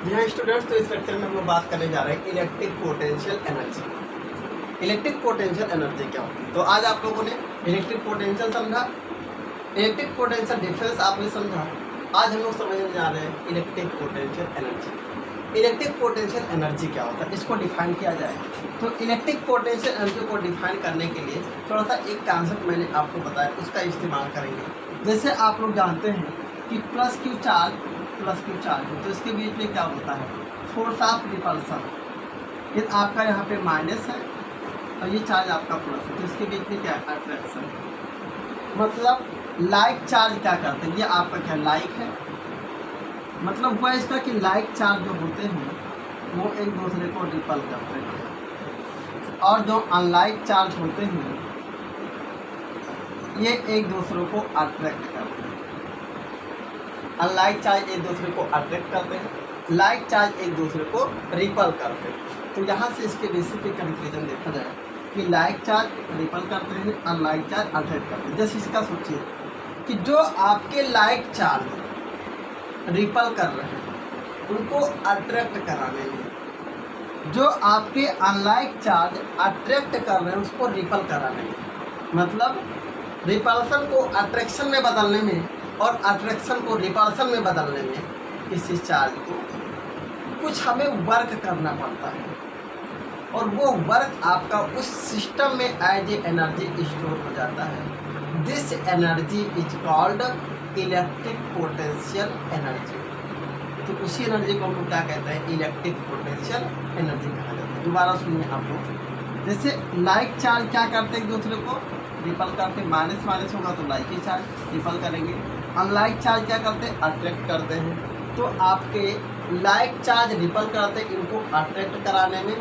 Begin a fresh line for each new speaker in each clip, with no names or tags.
जी हाँ स्टूडेंट्स, तो इस लेक्चर में हम लोग बात करने जा रहे हैं electric potential energy. Electric potential energy क्या होती है? तो आज आप लोगों ने इलेक्ट्रिक पोटेंशियल समझा, इलेक्ट्रिक पोटेंशियल डिफरेंस आपने समझा। आज हम लोग समझने जा रहे हैं electric potential energy. Electric potential energy क्या होता है, इसको डिफाइन किया जाए। तो इलेक्ट्रिक पोटेंशियल एनर्जी को डिफाइन करने के लिए थोड़ा सा एक कॉन्सेप्ट मैंने आपको बताया, उसका इस्तेमाल करेंगे। जैसे आप लोग जानते हैं कि प्लस क्यू चार्ज तो इसके बीच में क्या होता है, फोर्स ऑफ रिपल्सन। फिर आपका यहाँ पे माइनस है और ये चार्ज आपका प्लस है, तो इसके बीच में क्या है, अट्रैक्शन। मतलब लाइक चार्ज क्या करते हैं, ये आपका क्या लाइक है, मतलब हुआ इसका कि लाइक चार्ज जो होते हैं वो एक दूसरे को रिपल करते हैं, और जो अनलाइक चार्ज होते हैं ये एक दूसरे को अट्रैक्ट करते हैं। अनलाइक चार्ज एक दूसरे को अट्रैक्ट करते हैं, लाइक चार्ज एक दूसरे को रिपल करते हैं। तो यहाँ से इसके बेसिक पे कंक्लूजन देखा जाए कि लाइक चार्ज रिपल करते हैं, अनलाइक चार्ज अट्रैक्ट करते हैं। जैसे इसका सोचिए कि जो आपके लाइक चार्ज रिपल कर रहे हैं उनको अट्रैक्ट कराने में, जो आपके अनलाइक चार्ज अट्रैक्ट कर रहे हैं उसको रिपल कराने में, मतलब रिपल्सन को अट्रैक्शन में बदलने में और अट्रैक्शन को रिपल्सन में बदलने में किसी चार्ज को कुछ हमें वर्क करना पड़ता है, और वो वर्क आपका उस सिस्टम में एज ए एनर्जी स्टोर हो जाता है। This energy is called electric potential energy. तो उसी एनर्जी को हम लोग क्या कहते हैं, इलेक्ट्रिक पोटेंशियल एनर्जी कहा जाता है। दोबारा सुनिए आप लोग, जैसे लाइक चार्ज क्या करते हैं, एक दूसरे को रिपल करते हैं, माइनस माइनस होगा तो लाइक ही चार्ज रिपल करेंगे। अनलाइक चार्ज क्या करते हैं, अट्रैक्ट करते हैं। तो आपके लाइक चार्ज रिपल करते हैं इनको अट्रैक्ट कराने में,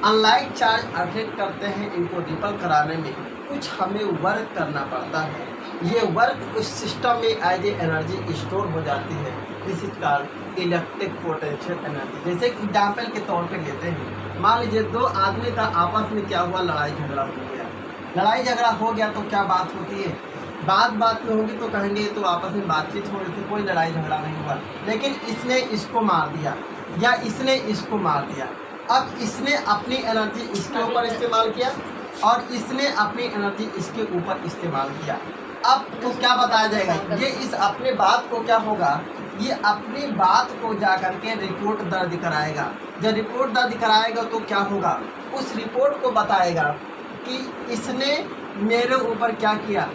अनलाइक चार्ज अट्रैक्ट करते हैं इनको रिपल कराने में कुछ हमें वर्क करना पड़ता है। ये वर्क उस सिस्टम में एज ए एनर्जी स्टोर हो जाती है। This is called electric potential energy. जैसे एग्जाम्पल के तौर पे लेते हैं, मान लीजिए दो आदमी का आपस में क्या हुआ, लड़ाई झगड़ा हो गया। लड़ाई झगड़ा हो गया तो क्या बात होती है, बात में होगी तो कहेंगे तो आपस में बातचीत हो रही थी, कोई लड़ाई झगड़ा नहीं हुआ। लेकिन इसने इसको मार दिया या इसने इसको मार दिया। अब इसने अपनी एनर्जी इसके ऊपर इस्तेमाल किया और इसने अपनी एनर्जी इसके ऊपर इस्तेमाल किया। अब तो क्या बताया जाएगा, ये इस अपने बात को क्या होगा, ये अपनी बात को जा करके रिपोर्ट दर्ज कराएगा। जब रिपोर्ट दर्ज कराएगा तो क्या होगा, उस रिपोर्ट को बताएगा कि इसने मेरे ऊपर क्या किया,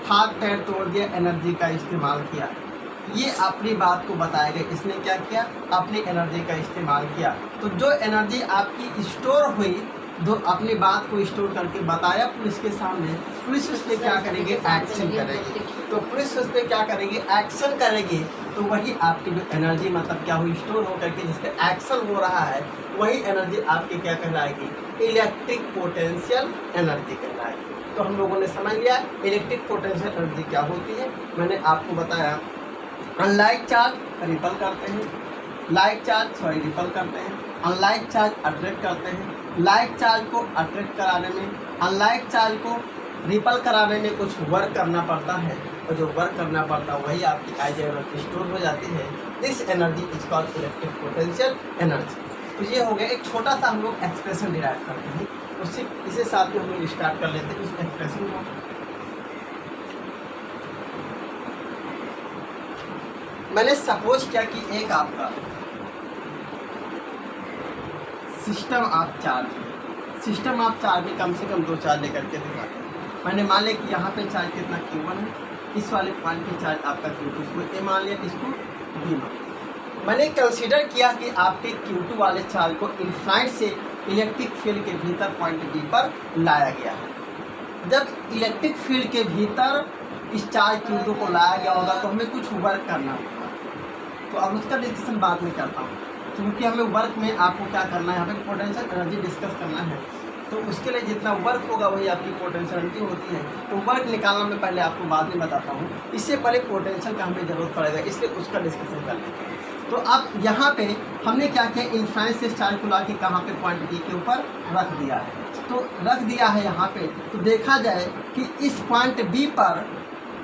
हाथ पैर तोड़ दिया, एनर्जी का इस्तेमाल किया। ये अपनी बात को बताएगा, इसने क्या किया, अपनी एनर्जी का इस्तेमाल किया। तो जो एनर्जी आपकी स्टोर हुई, जो अपनी बात को स्टोर करके बताया पुलिस के सामने, पुलिस उस पर क्या करेगी, एक्शन करेगी। तो पुलिस उस पर क्या करेगी, एक्शन करेगी। तो वही आपकी जो एनर्जी मतलब क्या हुई, स्टोर होकर के जिस पर एक्शन हो रहा है, वही एनर्जी आपकी क्या कहलाएगी, इलेक्ट्रिक पोटेंशियल एनर्जी कहलाएगी। तो हम लोगों ने समझ लिया इलेक्ट्रिक पोटेंशियल एनर्जी क्या होती है। मैंने आपको बताया अनलाइक चार्ज रिपल करते हैं, लाइक चार्ज रिपल करते हैं, अनलाइक चार्ज अट्रैक्ट करते हैं। लाइक चार्ज को अट्रैक्ट कराने में, अनलाइक चार्ज को रिपल कराने में कुछ वर्क करना पड़ता है, और जो वर्क करना पड़ता है वही आपकी एज एनर्जी स्टोर हो जाती है। This energy is called electric potential energy. तो ये हो गया एक छोटा सा हम लोग एक्सप्रेशन डिराइव करते हैं, उसी इसी साथ में हम लोग स्टार्ट कर लेते हैं उस एक्सप्रेशन को। मैंने सपोज किया कि एक आपका सिस्टम ऑफ चार्ज में कम से कम दो चार्ज लेकर के दिखाते हैं। मैंने मान लिया कि यहाँ पे चार्ज कितना Q1 है, इस वाले पॉइंट पे चार्ज आपका Q2, इसको ए मान लिया, इसको बी मान। मैंने कंसीडर किया कि आपके Q2 वाले चार्ज को इनफाइनाइट से इलेक्ट्रिक फील्ड के भीतर पॉइंट बी पर लाया गया है। जब इलेक्ट्रिक फील्ड के भीतर इस चार्ज Q2 को लाया गया होगा तो हमें कुछ वर्क करना होगा। तो अब उसका डिस्कशन बाद में करता हूँ, क्योंकि हमें वर्क में आपको क्या करना है, हमें पोटेंशियल एनर्जी डिस्कस करना है। तो उसके लिए जितना वर्क होगा वही आपकी पोटेंशियल एनर्जी होती है। तो वर्क निकालना मैं पहले आपको बाद में बताता हूँ, इससे पहले पोटेंशियल का हमें ज़रूरत पड़ेगा, इसलिए उसका डिस्कशन कर लेते हैं। तो अब यहाँ पे हमने क्या किया, इनफाइनाइट से चार्ज को ला के कहाँ पे पॉइंट बी के ऊपर रख दिया है। तो रख दिया है यहाँ पे, तो देखा जाए कि इस पॉइंट बी पर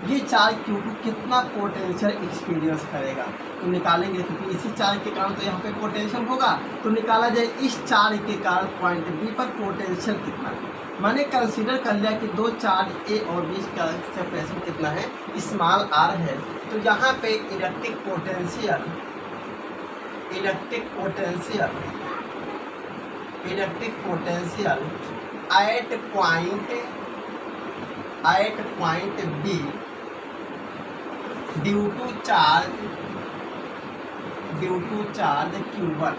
ये चार्ज Q2 कितना पोटेंशियल एक्सपीरियंस करेगा, तो निकालेंगे क्योंकि इसी चार्ज के कारण तो यहाँ पे पोटेंशियल होगा, तो निकाला जाए इस चार्ज के कारण पॉइंट बी पर पोटेंशियल कितना है। मैंने कंसीडर कर लिया कि दो चार्ज ए और बी का सेपरेशन कितना है, स्मॉल आर है, तो यहाँ पे electric potential at point B due to charge Q1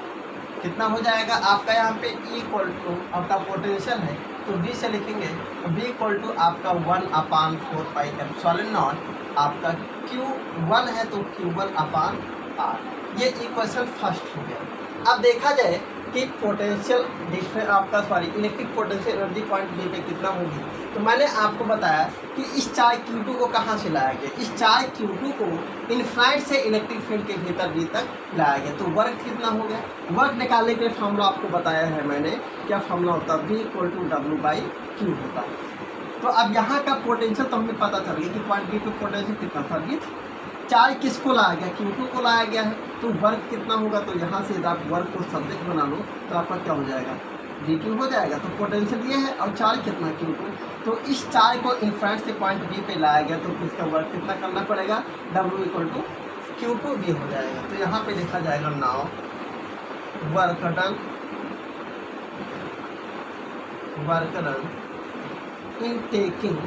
कितना हो जाएगा आपका, यहाँ पे इक्वल टू आपका पोटेंशियल है तो V से लिखेंगे, V इक्वल टू आपका 1/4πε0 आपका Q1 है तो Q1/R। ये इक्वेशन फर्स्ट हो गया। अब देखा जाए कि पोटेंशियल डिफरेंस आपका electric potential energy point B पे कितना होगी, तो मैंने आपको बताया कि इस चार्ज Q2 को कहाँ से लाया गया, इस चार्ज Q2 को इनफाइनाइट से इलेक्ट्रिक फील्ड के भीतर बी तक लाया गया, तो वर्क कितना हो गया। वर्क निकालने के लिए फॉर्मूला आपको बताया है मैंने, क्या फॉर्मूला होता है, V इक्वल टू W/Q होता है। तो अब यहाँ का पोटेंशियल तो हमें पता चल गया कि पॉइंट बी पे पोटेंशियल कितना था, V चार्ज किसको लाया गया, Q2 को लाया गया है, तो वर्क कितना होगा, तो यहाँ से आप वर्क को सब्जेक्ट बना लो तो आपका क्या हो जाएगा, V2 हो जाएगा। तो पोटेंशियल ये है और चार्ज कितना Q2, तो इस चार्ज को इनफाइनाइट से पॉइंट बी पे लाया गया, तो इसका वर्क कितना करना पड़ेगा, W इक्वल टू Q2V हो जाएगा। तो यहाँ पे देखा जाएगा now work done in taking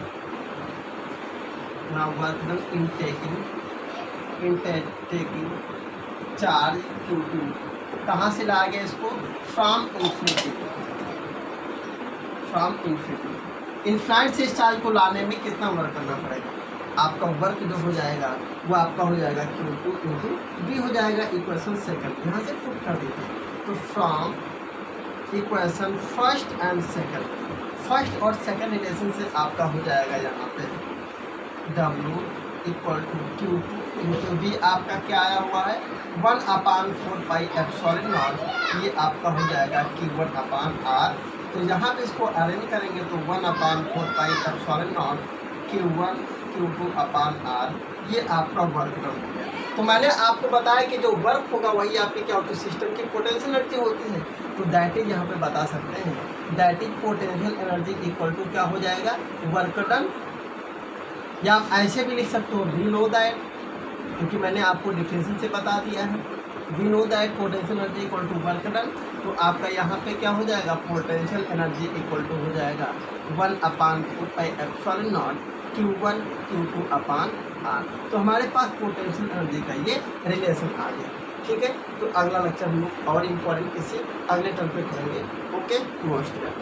charge Q2 कहाँ से लाया गया इसको, फ्रॉम इन्फिनिटी। इनफाइनाइट से इस चार्ज को लाने में कितना वर्क करना पड़ेगा, आपका वर्क जो हो जाएगा वो आपका हो जाएगा Q2 इंटू V हो जाएगा। इक्वेशन सेकंड यहाँ से पुट कर देते हैं, तो फ्रॉम इक्वेशन फर्स्ट और सेकंड रिलेशन से आपका हो जाएगा यहाँ पे W equal to Q2 into V आपका क्या आया हुआ है 1/4πε0, ये आपका हो जाएगा Q1/R। तो यहाँ पे इसको अरेंज करेंगे तो 1/4πε0 Q1 Q2/R, ये आपका वर्क डन हो गया। तो मैंने आपको बताया कि जो वर्क होगा वही आपके क्या होती है, सिस्टम की पोटेंशियल एनर्जी होती है। तो दैट इज यहाँ पे बता सकते हैं, that is potential energy equal to क्या हो जाएगा, वर्क डन। या आप ऐसे भी लिख सकते हो वी नो दैट, क्योंकि मैंने आपको डिफरेंशियल से बता दिया है, we know that potential energy equal to work done. तो आपका यहाँ पे क्या हो जाएगा, पोटेंशियल एनर्जी इक्वल टू हो जाएगा 1/4πε0 Q1 Q2/R। तो हमारे पास पोटेंशियल एनर्जी का ये रिलेशन आ गया। ठीक है, तो अगला लेक्चर हम लोग और इम्पोर्टेंट किसी अगले टर्म पे करेंगे। ओके, नमस्कार।